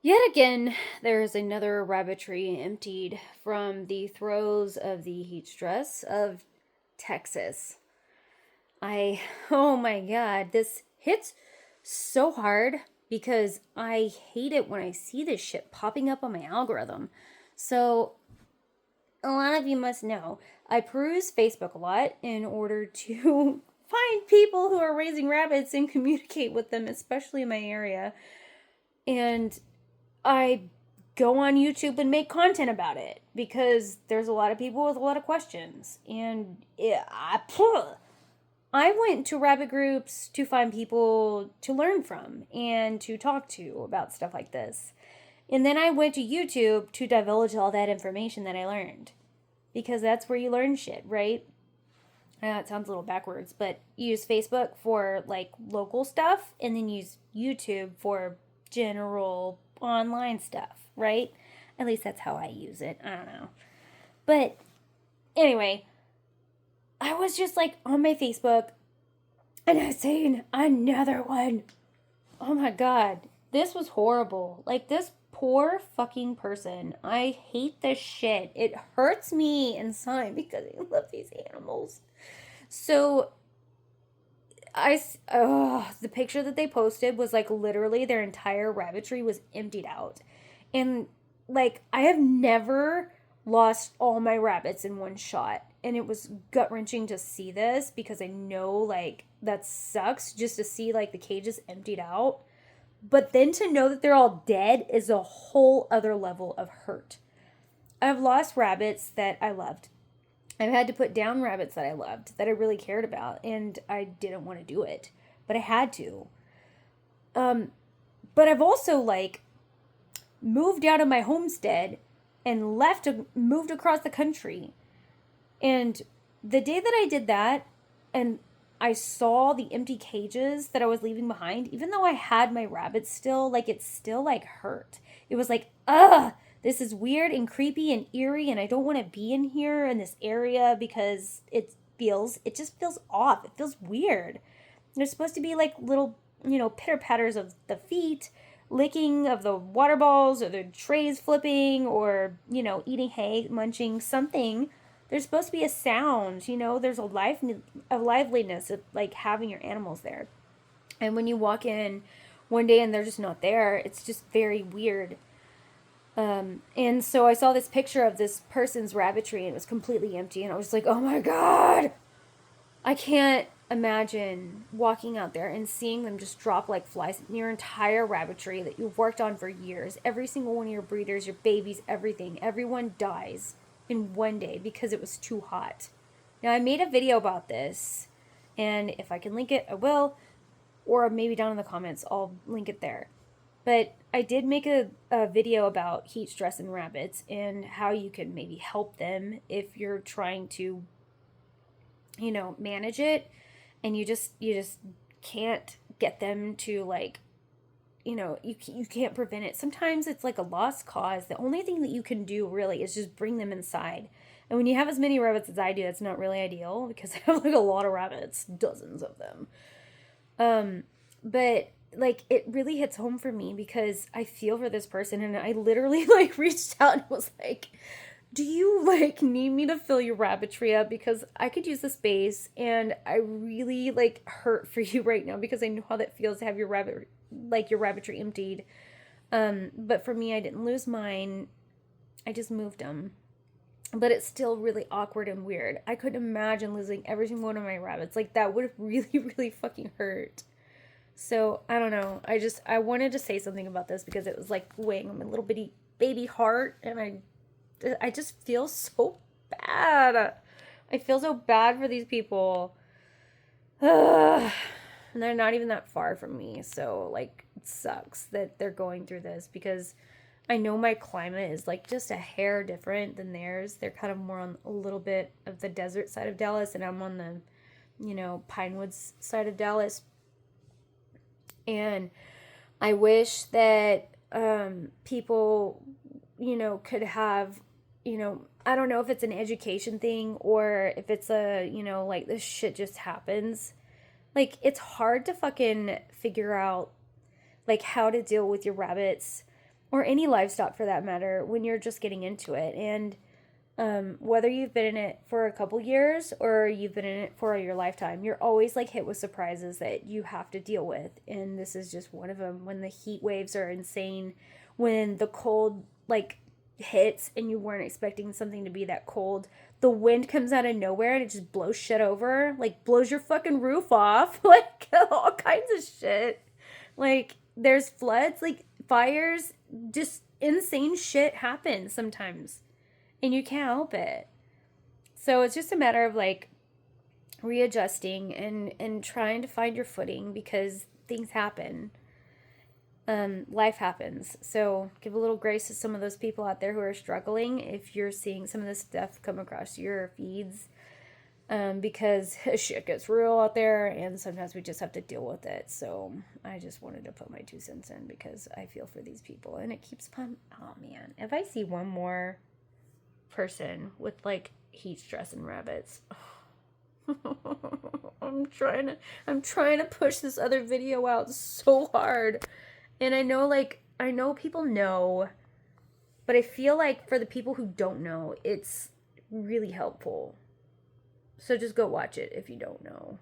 Yet again, there is another rabbitry emptied from the throes of the heat stress of Texas. Oh my God, this hits so hard because I hate it when I see this shit popping up on my algorithm. So, a lot of you must know, I peruse Facebook a lot in order to find people who are raising rabbits and communicate with them, especially in my area. And I go on YouTube and make content about it because there's a lot of people with a lot of questions. And I went to rabbit groups to find people to learn from and to talk to about stuff like this. And then I went to YouTube to divulge all that information that I learned. Because that's where you learn shit, right? I know it sounds a little backwards, but you use Facebook for like local stuff and then use YouTube for general online stuff, right? At least that's how I use it. I don't know. But anyway, I was just like on my Facebook and I seen another one. Oh my God. This was horrible. Like this poor fucking person. I hate this shit. It hurts me inside because I love these animals. So the picture that they posted was like literally their entire rabbitry was emptied out. And like I have never lost all my rabbits in one shot. And it was gut-wrenching to see this because I know like that sucks just to see like the cages emptied out. But then to know that they're all dead is a whole other level of hurt. I've lost rabbits that I loved. I've had to put down rabbits that I loved, that I really cared about, and I didn't want to do it. But I had to. But I've also, like, moved out of my homestead and moved across the country. And the day that I did that, and I saw the empty cages that I was leaving behind, even though I had my rabbits still, like, it still, like, hurt. It was like, ugh! This is weird and creepy and eerie, and I don't want to be in here in this area because it just feels off. It feels weird. There's supposed to be like little, pitter patters of the feet, licking of the water balls, or the trays flipping, or, eating hay, munching, something. There's supposed to be a sound, there's a liveliness of like having your animals there. And when you walk in one day and they're just not there, it's just very weird. And so I saw this picture of this person's rabbitry and it was completely empty. And I was like, oh my God, I can't imagine walking out there and seeing them just drop like flies in your entire rabbitry that you've worked on for years. Every single one of your breeders, your babies, everything, everyone dies in one day because it was too hot. Now I made a video about this and if I can link it, I will, or maybe down in the comments, I'll link it there. But I did make a video about heat stress in rabbits and how you can maybe help them if you're trying to, manage it. And you just can't get them to like, you can't prevent it. Sometimes it's like a lost cause. The only thing that you can do really is just bring them inside. And when you have as many rabbits as I do, that's not really ideal because I have like a lot of rabbits, dozens of them. But like it really hits home for me because I feel for this person and I literally like reached out and was like, do you like need me to fill your rabbitry up because I could use the space and I really like hurt for you right now because I know how that feels to have your rabbitry emptied. But for me, I didn't lose mine. I just moved them. But it's still really awkward and weird. I couldn't imagine losing every single one of my rabbits. Like that would have really, really fucking hurt. So, I don't know. I wanted to say something about this because it was like weighing on my little bitty baby heart. And I just feel so bad. I feel so bad for these people. And they're not even that far from me. So, like, it sucks that they're going through this because I know my climate is like just a hair different than theirs. They're kind of more on a little bit of the desert side of Dallas. And I'm on the, Pine Woods side of Dallas. And I wish that people, could have, I don't know if it's an education thing or if it's a, like this shit just happens. Like, it's hard to fucking figure out, like, how to deal with your rabbits or any livestock for that matter, when you're just getting into it. And whether you've been in it for a couple years or you've been in it for your lifetime, you're always like hit with surprises that you have to deal with. And this is just one of them. When the heat waves are insane, when the cold like hits and you weren't expecting something to be that cold, the wind comes out of nowhere and it just blows shit over, like blows your fucking roof off, like all kinds of shit. Like there's floods, like fires, just insane shit happens sometimes and you can't help it. So it's just a matter of like readjusting and trying to find your footing, because things happen. Life happens. So give a little grace to some of those people out there who are struggling if you're seeing some of this stuff come across your feeds, because shit gets real out there and sometimes we just have to deal with it. So I just wanted to put my 2 cents in because I feel for these people, and it keeps oh man, if I see one more person with like heat stress and rabbits, I'm trying to push this other video out so hard. And I know people know, but I feel like for the people who don't know, it's really helpful. So just go watch it if you don't know.